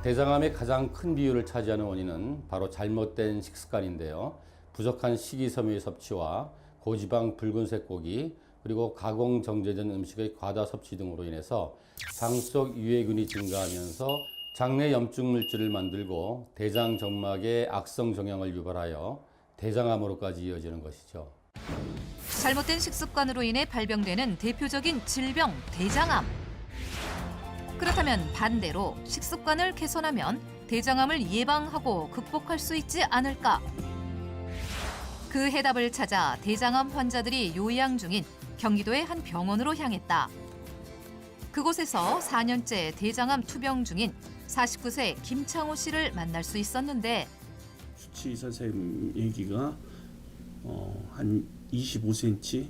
대장암의 가장 큰 비율을 차지하는 원인은 바로 잘못된 식습관인데요. 부족한 식이섬유의 섭취와 고지방 붉은색 고기, 그리고 가공 정제된 음식의 과다 섭취 등으로 인해서 장 속 유해균이 증가하면서 장내 염증 물질을 만들고 대장 정막에 악성 종양을 유발하여 대장암으로까지 이어지는 것이죠. 잘못된 식습관으로 인해 발병되는 대표적인 질병 대장암. 그렇다면 반대로 식습관을 개선하면 대장암을 예방하고 극복할 수 있지 않을까? 그 해답을 찾아 대장암 환자들이 요양 중인 경기도의 한 병원으로 향했다. 그곳에서 4년째 대장암 투병 중인 49세 김창호 씨를 만날 수 있었는데 수치 선생님 얘기가 한 25cm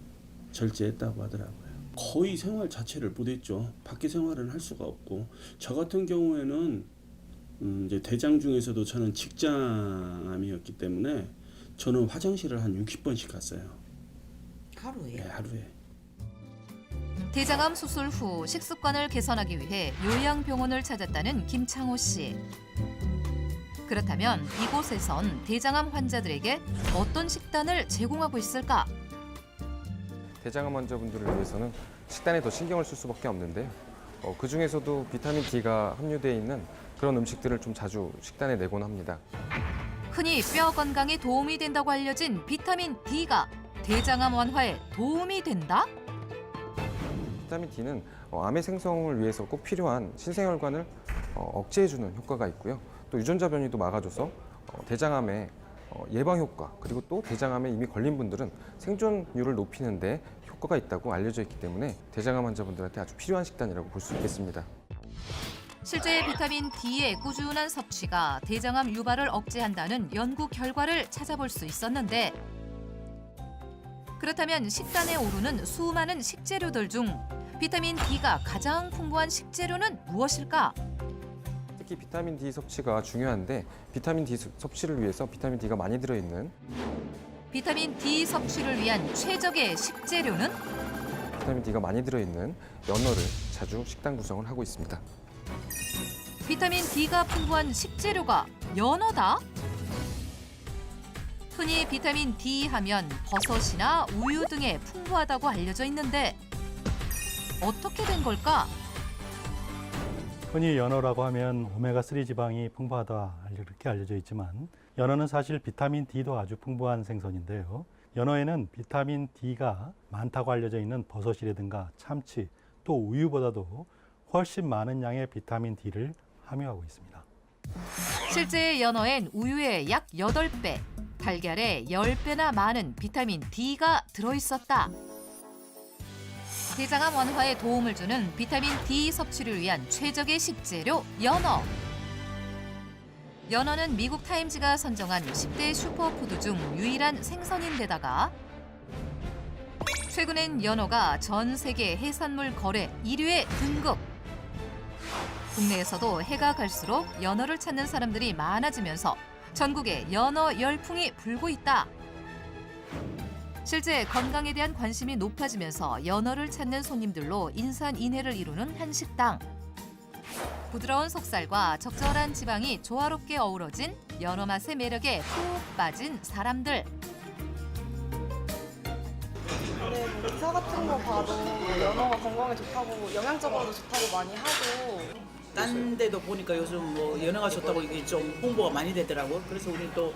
절제했다고 하더라고요. 거의 생활 자체를 못했죠. 밖에 생활은 할 수가 없고 저 같은 경우에는 이제 대장 중에서도 저는 직장암이었기 때문에 저는 화장실을 한 60번씩 갔어요. 하루에? 네, 하루에. 대장암 수술 후 식습관을 개선하기 위해 요양병원을 찾았다는 김창호 씨. 그렇다면 이곳에선 대장암 환자들에게 어떤 식단을 제공하고 있을까? 대장암 환자분들을 위해서는 식단에 더 신경을 쓸 수밖에 없는데요. 그중에서도 비타민 D가 함유되어 있는 그런 음식들을 좀 자주 식단에 내곤 합니다. 흔히 뼈 건강에 도움이 된다고 알려진 비타민 D가 대장암 완화에 도움이 된다? 비타민 D는 암의 생성을 위해서 꼭 필요한 신생혈관을 억제해주는 효과가 있고요. 또 유전자 변이도 막아줘서 대장암의 예방 효과, 그리고 또 대장암에 이미 걸린 분들은 생존율을 높이는 데 효과가 있다고 알려져 있기 때문에 대장암 환자분들한테 아주 필요한 식단이라고 볼 수 있겠습니다. 실제 비타민 D의 꾸준한 섭취가 대장암 유발을 억제한다는 연구 결과를 찾아볼 수 있었는데 그렇다면 식단에 오르는 수많은 식재료들 중 비타민 D가 가장 풍부한 식재료는 무엇일까? 특히 비타민 D 섭취가 중요한데 비타민 D 섭취를 위해서 비타민 D가 많이 들어있는 비타민 D 섭취를 위한 최적의 식재료는 비타민 D가 많이 들어있는 연어를 자주 식단 구성을 하고 있습니다. 비타민 D가 풍부한 식재료가 연어다? 흔히 비타민 D 하면 버섯이나 우유 등에 풍부하다고 알려져 있는데 어떻게 된 걸까? 흔히 연어라고 하면 오메가3 지방이 풍부하다 이렇게 알려져 있지만 연어는 사실 비타민 D도 아주 풍부한 생선인데요. 연어에는 비타민 D가 많다고 알려져 있는 버섯이라든가 참치 또 우유보다도 훨씬 많은 양의 비타민 D를 함유하고 있습니다. 실제 연어엔 우유의 약 8배, 달걀에 10배나 많은 비타민 D가 들어있었다. 대장암 완화에 도움을 주는 비타민 D 섭취를 위한 최적의 식재료 연어. 연어는 미국 타임즈가 선정한 10대 슈퍼푸드 중 유일한 생선인데다가 최근엔 연어가 전 세계 해산물 거래 1위에 등극. 국내에서도 해가 갈수록 연어를 찾는 사람들이 많아지면서 전국에 연어 열풍이 불고 있다. 실제 건강에 대한 관심이 높아지면서 연어를 찾는 손님들로 인산인해를 이루는 한식당. 부드러운 속살과 적절한 지방이 조화롭게 어우러진 연어 맛의 매력에 푹 빠진 사람들. 네, 뭐 기사 같은 거 봐도 연어가 건강에 좋다고 영양적으로도 좋다고 많이 하고 딴 데도 보니까 요즘 뭐 연어가 좋다고 이게 좀 홍보가 많이 되더라고. 그래서 우리 또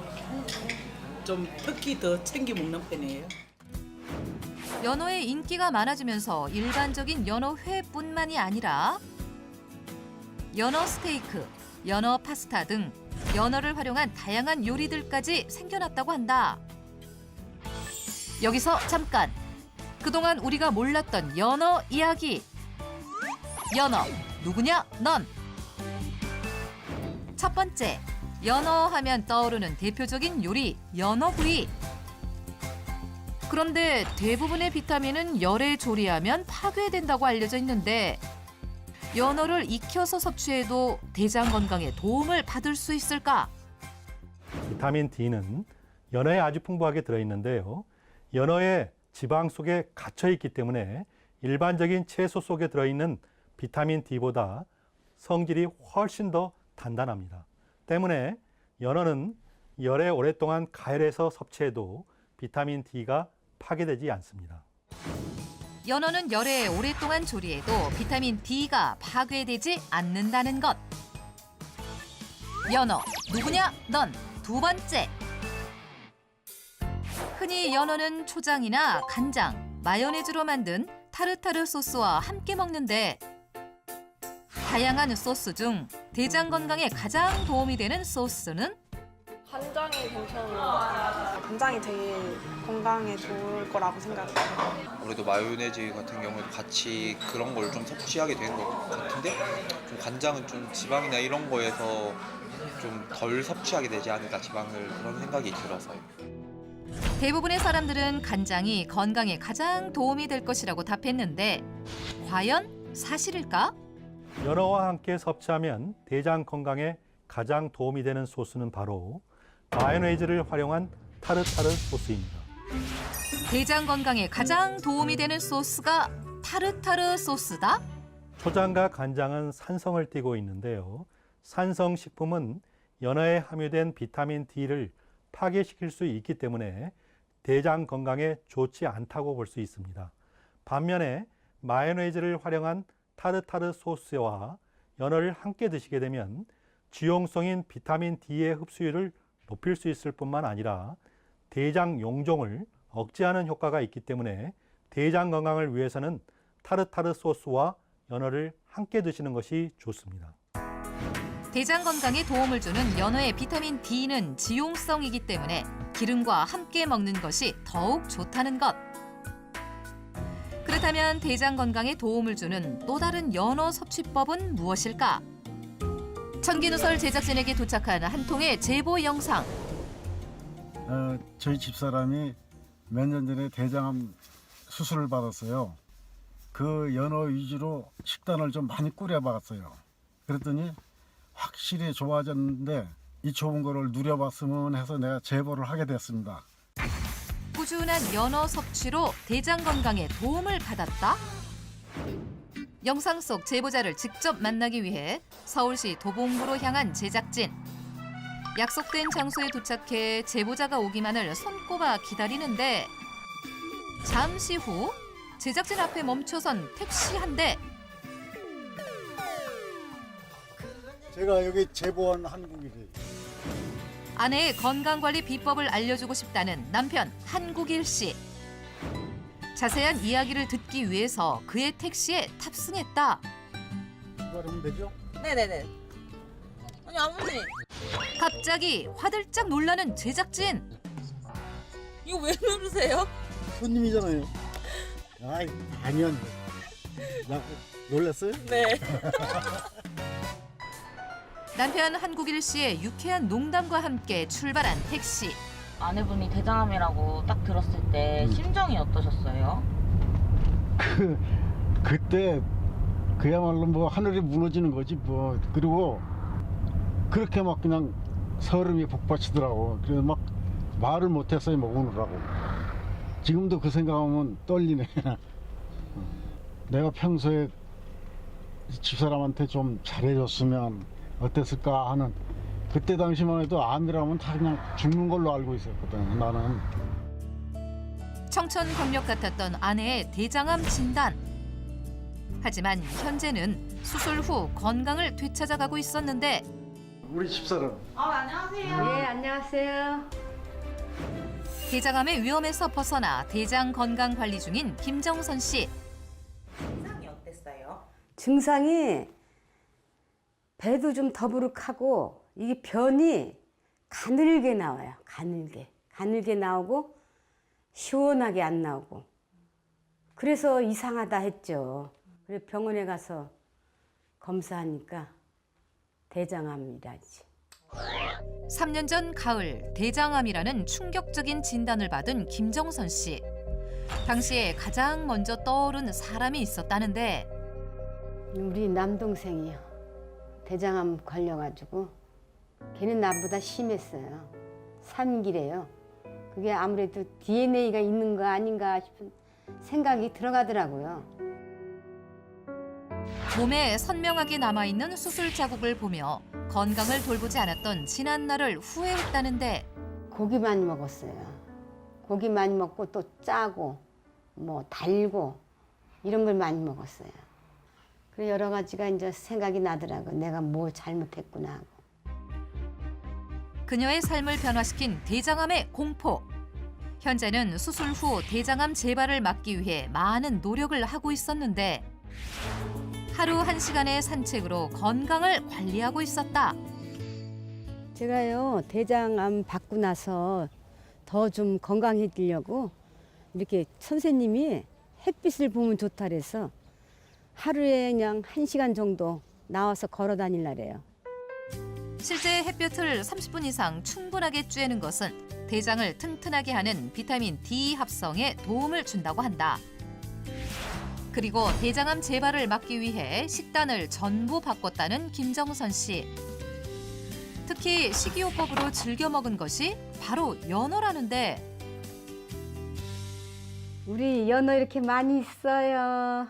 좀 특히 더 챙겨 먹는 편이에요. 연어의 인기가 많아지면서 일반적인 연어회뿐만이 아니라 연어 스테이크, 연어 파스타 등 연어를 활용한 다양한 요리들까지 생겨났다고 한다. 여기서 잠깐! 그동안 우리가 몰랐던 연어 이야기. 연어, 누구냐 넌? 첫 번째, 연어 하면 떠오르는 대표적인 요리, 연어구이. 그런데 대부분의 비타민은 열에 조리하면 파괴된다고 알려져 있는데 연어를 익혀서 섭취해도 대장 건강에 도움을 받을 수 있을까? 비타민 D는 연어에 아주 풍부하게 들어있는데요. 연어의 지방 속에 갇혀 있기 때문에 일반적인 채소 속에 들어있는 비타민 D보다 성질이 훨씬 더 단단합니다. 때문에 연어는 열에 오랫동안 가열해서 섭취해도 비타민 D가 파괴되지 않습니다. 연어는 열에 오랫동안 조리해도 비타민 D가 파괴되지 않는다는 것. 연어, 누구냐? 넌 두 번째. 흔히 연어는 초장이나 간장, 마요네즈로 만든 타르타르 소스와 함께 먹는데 다양한 소스 중 대장 건강에 가장 도움이 되는 소스는 간장이 괜찮은 것 같아요. 간장이 되게 건강에 좋을 거라고 생각해요. 아무래도 마요네즈 같은 경우에도 같이 그런 걸 좀 섭취하게 되는 것 같은데 좀 간장은 좀 지방이나 이런 거에서 좀 덜 섭취하게 되지 않을까 지방을 그런 생각이 들어서요. 대부분의 사람들은 간장이 건강에 가장 도움이 될 것이라고 답했는데 과연 사실일까? 연어와 함께 섭취하면 대장 건강에 가장 도움이 되는 소스는 바로 마요네즈를 활용한 타르타르 소스입니다. 대장 건강에 가장 도움이 되는 소스가 타르타르 소스다? 초장과 간장은 산성을 띠고 있는데요. 산성 식품은 연어에 함유된 비타민 D를 파괴시킬 수 있기 때문에 대장 건강에 좋지 않다고 볼 수 있습니다. 반면에 마요네즈를 활용한 타르타르 소스와 연어를 함께 드시게 되면 지용성인 비타민 D의 흡수율을 높일 수 있을 뿐만 아니라 대장 용종을 억제하는 효과가 있기 때문에 대장 건강을 위해서는 타르타르 소스와 연어를 함께 드시는 것이 좋습니다. 대장 건강에 도움을 주는 연어의 비타민 D는 지용성이기 때문에 기름과 함께 먹는 것이 더욱 좋다는 것. 그렇다면 대장 건강에 도움을 주는 또 다른 연어 섭취법은 무엇일까? 천기누설 제작진에게 도착한 한 통의 제보 영상. 저희 집사람이 몇 년 전에 대장암 수술을 받았어요. 그 연어 위주로 식단을 좀 많이 꾸려봤어요. 그랬더니 확실히 좋아졌는데 이 좋은 거를 누려봤으면 해서 내가 제보를 하게 됐습니다. 꾸준한 연어 섭취로 대장 건강에 도움을 받았다? 영상 속 제보자를 직접 만나기 위해 서울시 도봉구로 향한 제작진. 약속된 장소에 도착해 제보자가 오기만을 손꼽아 기다리는데 잠시 후 제작진 앞에 멈춰선 택시 한 대. 제가 여기 제보한 한국이세요. 아내의 건강관리 비법을 알려주고 싶다는 남편 한국일 씨. 자세한 이야기를 듣기 위해서 그의 택시에 탑승했다. 그러면 되죠? 네네네. 아니 아버지 갑자기 화들짝 놀라는 제작진. 이거 왜 누르세요? 손님이잖아요. 아이 당연. 나 놀랐어요? 네. 남편 한국일 씨의 유쾌한 농담과 함께 출발한 택시. 아내분이 대장암이라고 딱 들었을 때 심정이 어떠셨어요? 그때 그야말로 뭐 하늘이 무너지는 거지 뭐. 그리고 그렇게 막 그냥 서름이 북받치더라고. 그래서 막 말을 못했어요, 뭐 우느라고. 지금도 그 생각하면 떨리네. 내가 평소에 집사람한테 좀 잘해줬으면 어땠을까 하는, 그때 당시만 해도 암이라면 다 그냥 죽는 걸로 알고 있었거든, 나는. 청천벽력 같았던 아내의 대장암 진단. 하지만 현재는 수술 후 건강을 되찾아가고 있었는데 우리 집사람. 안녕하세요. 네, 안녕하세요. 대장암의 위험에서 벗어나 대장 건강 관리 중인 김정선 씨. 증상이 어땠어요? 증상이 배도 좀 더부룩하고 이게 변이 가늘게 나와요. 가늘게 나오고 시원하게 안 나오고. 그래서 이상하다 했죠. 그래서 병원에 가서 검사하니까 대장암이라지. 3년 전 가을 대장암이라는 충격적인 진단을 받은 김정선 씨. 당시에 가장 먼저 떠오른 사람이 있었다는데 우리 남동생이요. 대장암 걸려가지고 걔는 나보다 심했어요. 3기래요. 그게 아무래도 DNA가 있는 거 아닌가 싶은 생각이 들어가더라고요. 몸에 선명하게 남아있는 수술 자국을 보며 건강을 돌보지 않았던 지난 날을 후회했다는데 고기 많이 먹었어요. 고기 많이 먹고 또 짜고 뭐 달고 이런 걸 많이 먹었어요. 그래 여러 가지가 이제 생각이 나더라고. 내가 뭘 잘못했구나 하고. 그녀의 삶을 변화시킨 대장암의 공포. 현재는 수술 후 대장암 재발을 막기 위해 많은 노력을 하고 있었는데 하루 1시간의 산책으로 건강을 관리하고 있었다. 제가요 대장암 받고 나서 더 좀 건강해지려고 이렇게 선생님이 햇빛을 보면 좋다 그래서 하루에 그냥 1시간 정도 나와서 걸어 다닐라래요. 실제 햇볕을 30분 이상 충분하게 쬐는 것은 대장을 튼튼하게 하는 비타민 D 합성에 도움을 준다고 한다. 그리고 대장암 재발을 막기 위해 식단을 전부 바꿨다는 김정선 씨. 특히 식이요법으로 즐겨 먹은 것이 바로 연어라는데 우리 연어 이렇게 많이 있어요.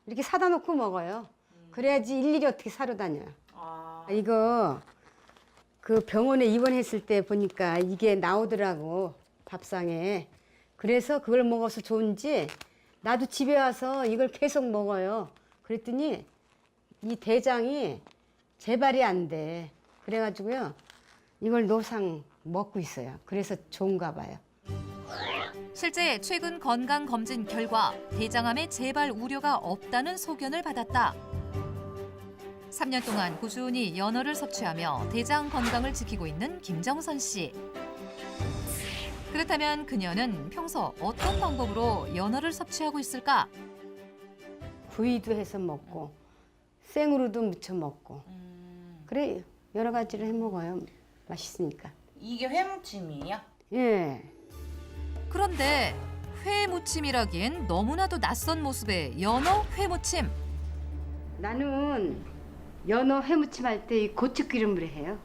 이렇게 사다 놓고 먹어요. 그래야지 일일이 어떻게 사러 다녀요. 이거 그 병원에 입원했을 때 보니까 이게 나오더라고 밥상에. 그래서 그걸 먹어서 좋은지 나도 집에 와서 이걸 계속 먹어요. 그랬더니 이 대장이 재발이 안 돼. 그래가지고요 이걸 노상 먹고 있어요. 그래서 좋은가 봐요. 실제 최근 건강검진 결과 대장암의 재발 우려가 없다는 소견을 받았다. 3년 동안 꾸준히 연어를 섭취하며 대장 건강을 지키고 있는 김정선 씨. 그렇다면 그녀는 평소 어떤 방법으로 연어를 섭취하고 있을까? 구이도 해서 먹고 생으로도 무쳐 먹고 그래 여러 가지를 해 먹어요. 맛있으니까. 이게 회무침이에요? 예. 그런데 회무침이라기엔 너무나도 낯선 모습의 연어 회무침. 나는 연어 회무침 할 때 이 고추기름을 해요.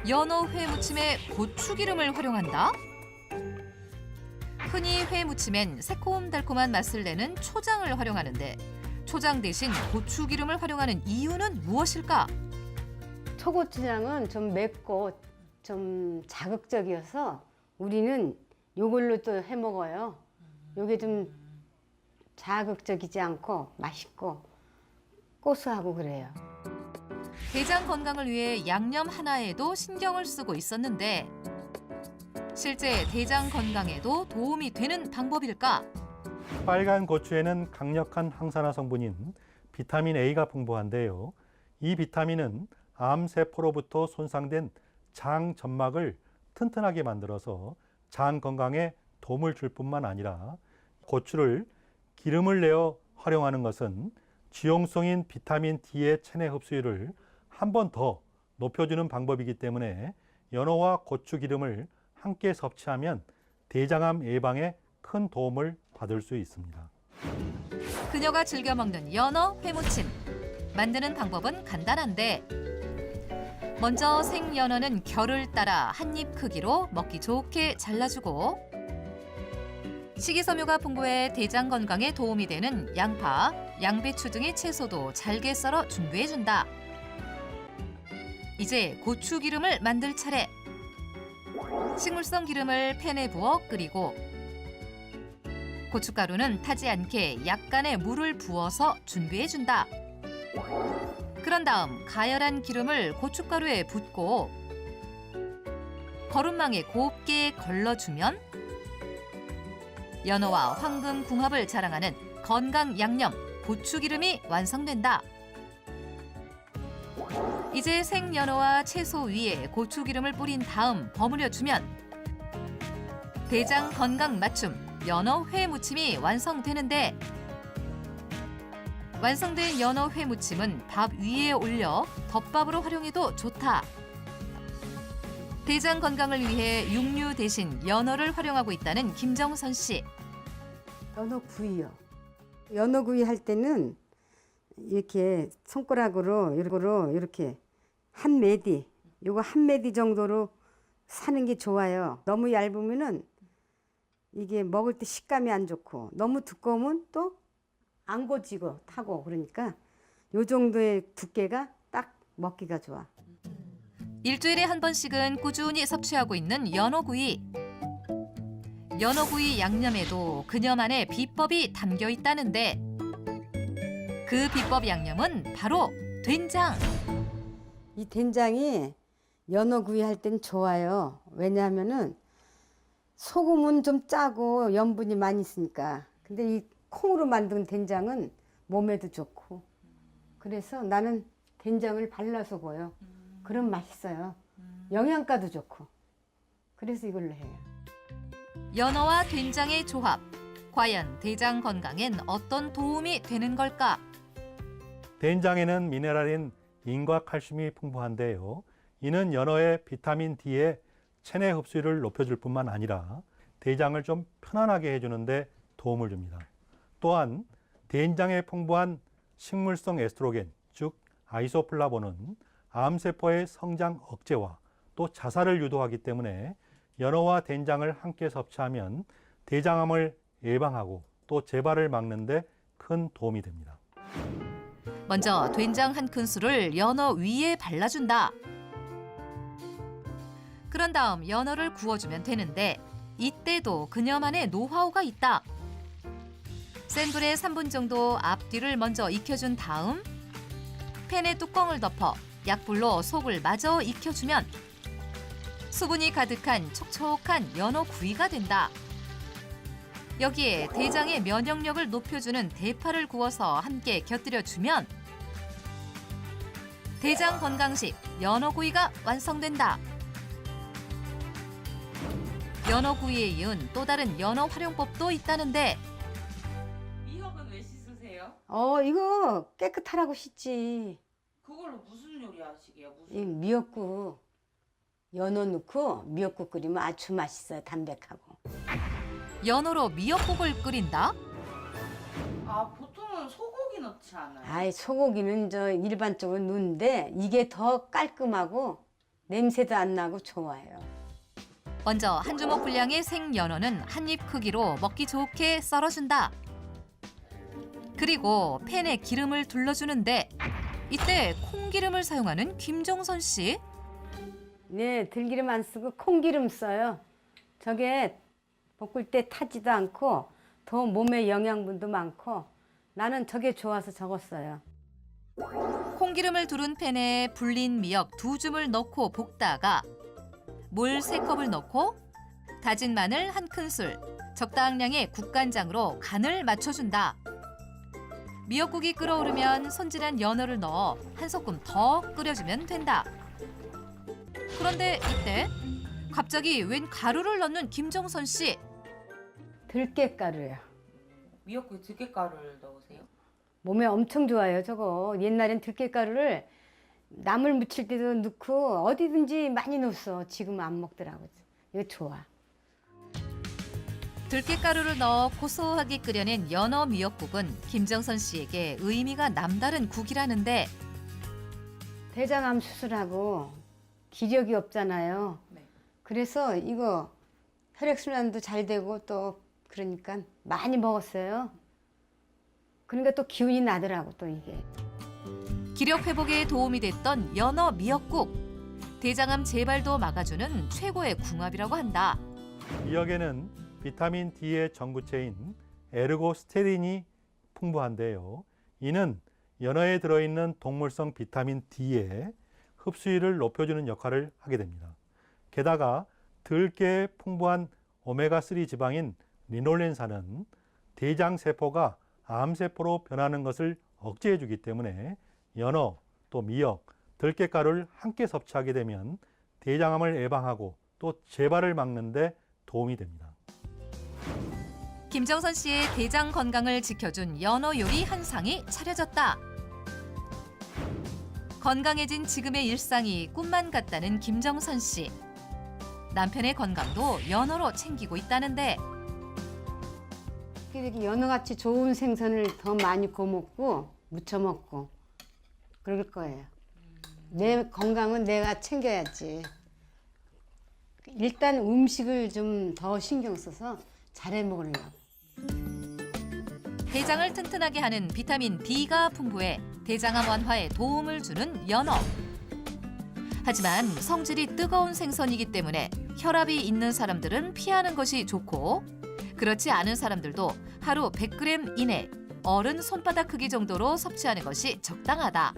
연어 회무침에 고추기름을 활용한다? 흔히 회무침엔 새콤달콤한 맛을 내는 초장을 활용하는데 초장 대신 고추기름을 활용하는 이유는 무엇일까? 초고추장은 좀 맵고 좀 자극적이어서 우리는 요걸로 또 해 먹어요. 요게 좀 자극적이지 않고 맛있고 고소하고 그래요. 대장 건강을 위해 양념 하나에도 신경을 쓰고 있었는데 실제 대장 건강에도 도움이 되는 방법일까? 빨간 고추에는 강력한 항산화 성분인 비타민 A가 풍부한데요. 이 비타민은 암세포로부터 손상된 장 점막을 튼튼하게 만들어서 장 건강에 도움을 줄 뿐만 아니라 고추를 기름을 내어 활용하는 것은 지용성인 비타민 D의 체내 흡수율을 한 번 더 높여주는 방법이기 때문에 연어와 고추 기름을 함께 섭취하면 대장암 예방에 큰 도움을 받을 수 있습니다. 그녀가 즐겨 먹는 연어 회무침. 만드는 방법은 간단한데 먼저 생연어는 결을 따라 한 입 크기로 먹기 좋게 잘라주고 식이섬유가 풍부해 대장 건강에 도움이 되는 양파, 양배추 등의 채소도 잘게 썰어 준비해준다. 이제 고추기름을 만들 차례. 식물성 기름을 팬에 부어 끓이고 고춧가루는 타지 않게 약간의 물을 부어서 준비해준다. 그런 다음 가열한 기름을 고춧가루에 붓고 거름망에 곱게 걸러주면 연어와 황금 궁합을 자랑하는 건강 양념 고추기름이 완성된다. 이제 생연어와 채소 위에 고추기름을 뿌린 다음 버무려주면 대장 건강 맞춤 연어 회무침이 완성되는데 완성된 연어 회무침은 밥 위에 올려 덮밥으로 활용해도 좋다. 대장 건강을 위해 육류 대신 연어를 활용하고 있다는 김정선 씨. 연어 구이요. 연어 구이 할 때는 이렇게 손가락으로 이렇게 한 메디, 요거 한 메디 정도로 사는 게 좋아요. 너무 얇으면은 이게 먹을 때 식감이 안 좋고 너무 두꺼우면 또 안 고지고 타고 그러니까 요 정도의 두께가 딱 먹기가 좋아. 일주일에 한 번씩은 꾸준히 섭취하고 있는 연어구이. 연어구이 양념에도 그녀만의 비법이 담겨 있다는데 그 비법 양념은 바로 된장. 이 된장이 연어구이 할 땐 좋아요. 왜냐하면은 소금은 좀 짜고 염분이 많이 있으니까. 근데 이 콩으로 만든 된장은 몸에도 좋고. 그래서 나는 된장을 발라서 먹어요. 그럼 맛있어요. 영양가도 좋고. 그래서 이걸로 해요. 연어와 된장의 조합. 과연 대장 건강엔 어떤 도움이 되는 걸까? 된장에는 미네랄인 인과 칼슘이 풍부한데요. 이는 연어의 비타민 D의 체내 흡수율을 높여줄 뿐만 아니라 대장을 좀 편안하게 해주는데 도움을 줍니다. 또한 된장에 풍부한 식물성 에스트로겐, 즉 아이소플라본은 암세포의 성장 억제와 또 자살을 유도하기 때문에 연어와 된장을 함께 섭취하면 대장암을 예방하고 또 재발을 막는 데 큰 도움이 됩니다. 먼저 된장 한 큰술을 연어 위에 발라준다. 그런 다음 연어를 구워주면 되는데 이때도 그녀만의 노하우가 있다. 센 불에 3분 정도 앞뒤를 먼저 익혀준 다음 팬에 뚜껑을 덮어 약불로 속을 마저 익혀주면 수분이 가득한 촉촉한 연어 구이가 된다. 여기에 대장의 면역력을 높여주는 대파를 구워서 함께 곁들여주면 대장 건강식 연어구이가 완성된다. 연어구이에 이은 또 다른 연어 활용법도 있다는데 미역은 왜 씻으세요? 이거 깨끗하라고 씻지. 그걸로 무슨 요리 하시게요? 이 미역국 연어 넣고 미역국 끓이면 아주 맛있어요. 담백하고. 연어로 미역국을 끓인다? 아, 보통은 소고기 넣지 않아요? 아이 소고기는 저 일반적으로 넣는데 이게 더 깔끔하고 냄새도 안 나고 좋아요. 먼저 한 주먹 분량의 생연어는 한 입 크기로 먹기 좋게 썰어준다. 그리고 팬에 기름을 둘러주는데 이때 콩기름을 사용하는 김정선 씨. 네, 들기름 안 쓰고 콩기름 써요. 저게 볶을 때 타지도 않고 더 몸에 영양분도 많고 나는 저게 좋아서 저거 써요. 콩기름을 두른 팬에 불린 미역 2줌을 넣고 볶다가 물 3컵을 넣고 다진 마늘 1큰술, 적당량의 국간장으로 간을 맞춰준다. 미역국이 끓어오르면 손질한 연어를 넣어 한 소끔 더 끓여주면 된다. 그런데 이때 갑자기 웬 가루를 넣는 김정선 씨. 들깨가루요. 미역국에 들깨가루를 넣으세요? 몸에 엄청 좋아요, 저거. 옛날엔 들깨가루를 나물 무칠 때도 넣고 어디든지 많이 넣었어. 지금 안 먹더라고. 이거 좋아. 들깨가루를 넣어 고소하게 끓여낸 연어 미역국은 김정선 씨에게 의미가 남다른 국이라는데 대장암 수술하고 기력이 없잖아요. 네. 그래서 이거 혈액순환도 잘 되고 또 그러니까 많이 먹었어요. 그러니까 또 기운이 나더라고 또 이게. 기력 회복에 도움이 됐던 연어 미역국. 대장암 재발도 막아주는 최고의 궁합이라고 한다. 미역에는 비타민 D의 전구체인 에르고스테린이 풍부한데요. 이는 연어에 들어있는 동물성 비타민 D의 흡수율을 높여주는 역할을 하게 됩니다. 게다가 들깨에 풍부한 오메가3 지방인 리놀렌산은 대장세포가 암세포로 변하는 것을 억제해주기 때문에 연어, 또 미역, 들깨가루를 함께 섭취하게 되면 대장암을 예방하고 또 재발을 막는 데 도움이 됩니다. 김정선 씨의 대장 건강을 지켜준 연어 요리 한 상이 차려졌다. 건강해진 지금의 일상이 꿈만 같다는 김정선 씨. 남편의 건강도 연어로 챙기고 있다는데 이렇게 연어같이 좋은 생선을 더 많이 구워 먹고 무쳐 먹고 그럴 거예요. 내 건강은 내가 챙겨야지. 일단 음식을 좀 더 신경 써서 잘해 먹으려고. 대장을 튼튼하게 하는 비타민 D가 풍부해 대장암 완화에 도움을 주는 연어. 하지만 성질이 뜨거운 생선이기 때문에 혈압이 있는 사람들은 피하는 것이 좋고 그렇지 않은 사람들도 하루 100g 이내 어른 손바닥 크기 정도로 섭취하는 것이 적당하다.